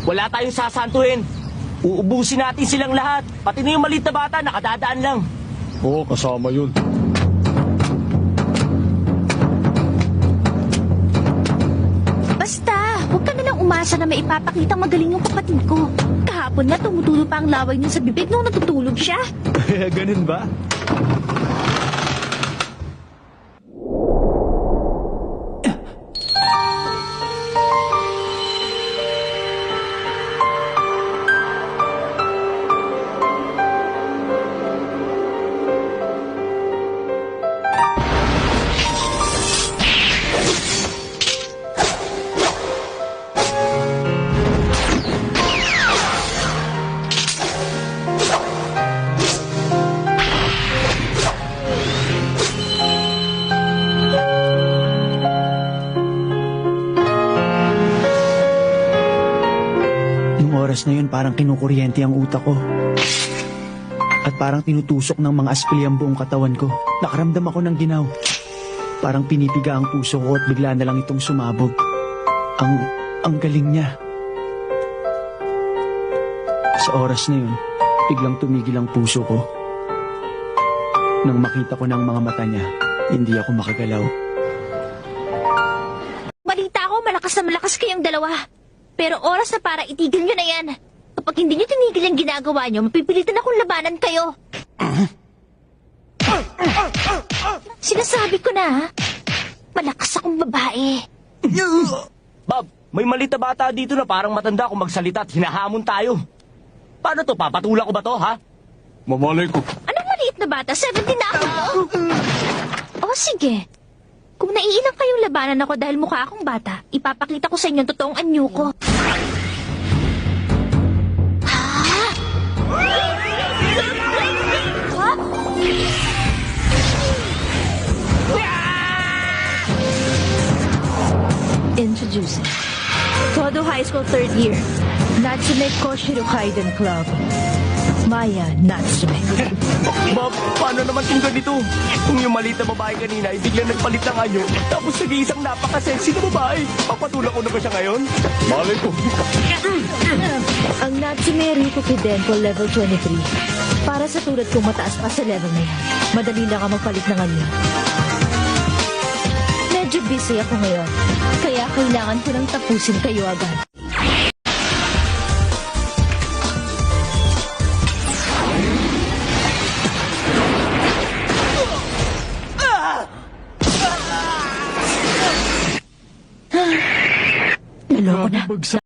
Wala tayong sasantuhin. Uubusin natin silang lahat. Pati na yung maliit na bata, nakadadaan lang. Oo, kasama yun. Basta, huwag ka na lang umasa na may ipapakitang magaling yung kapatid ko. Kahapon nga tumutulo pa ang laway niya sa bibig nung natutulog siya. Ganun ba? Oras na yun parang kinukuryente ang utak ko. At parang tinutusok ng mga aspili ang buong katawan ko. Nakaramdam ako ng ginaw. Parang pinipiga ang puso ko at bigla na lang itong sumabog. Ang galing niya. Sa oras na yun, biglang tumigil ang puso ko. Nang makita ko ng mga mata niya, hindi ako makagalaw. Balita ko, malakas na malakas kayong dalawa. Pero oras na para itigil nyo na yan. Kapag hindi nyo tinigil ang ginagawa nyo, mapipilitan akong labanan kayo. Sinasabi ko na, ha? Malakas akong babae. Bob, may maliit na bata dito na parang matanda kung magsalita at hinahamon tayo. Paano to? Papatula ko ba to, ha? Mamalay ko. Anong maliit na bata? 17 na ako, no? O sige. Kung naiilang kayong labanan ako dahil mukha akong bata, ipapakita ko sa inyo ang totoong anyo ko. Ha? Introducing Todo High School 3rd year Natsume Koshirokaiden Club. Maya Natsume. Bob, paano naman kung ganito? Kung yung maliit na babae kanina ay biglang nagpalit ng anyo, tapos nag-iisang napaka-sexy na babae. Papatula ko na ba siya ngayon? Malay ko. Ang Natsume Rikuki Denko Level 23. Para sa tulad kong mataas pa sa level na yan. Madali lang ka magpalit ng anyo. Medyo busy ako ngayon. Kaya kailangan ko nang tapusin kayo agad. Naloko na.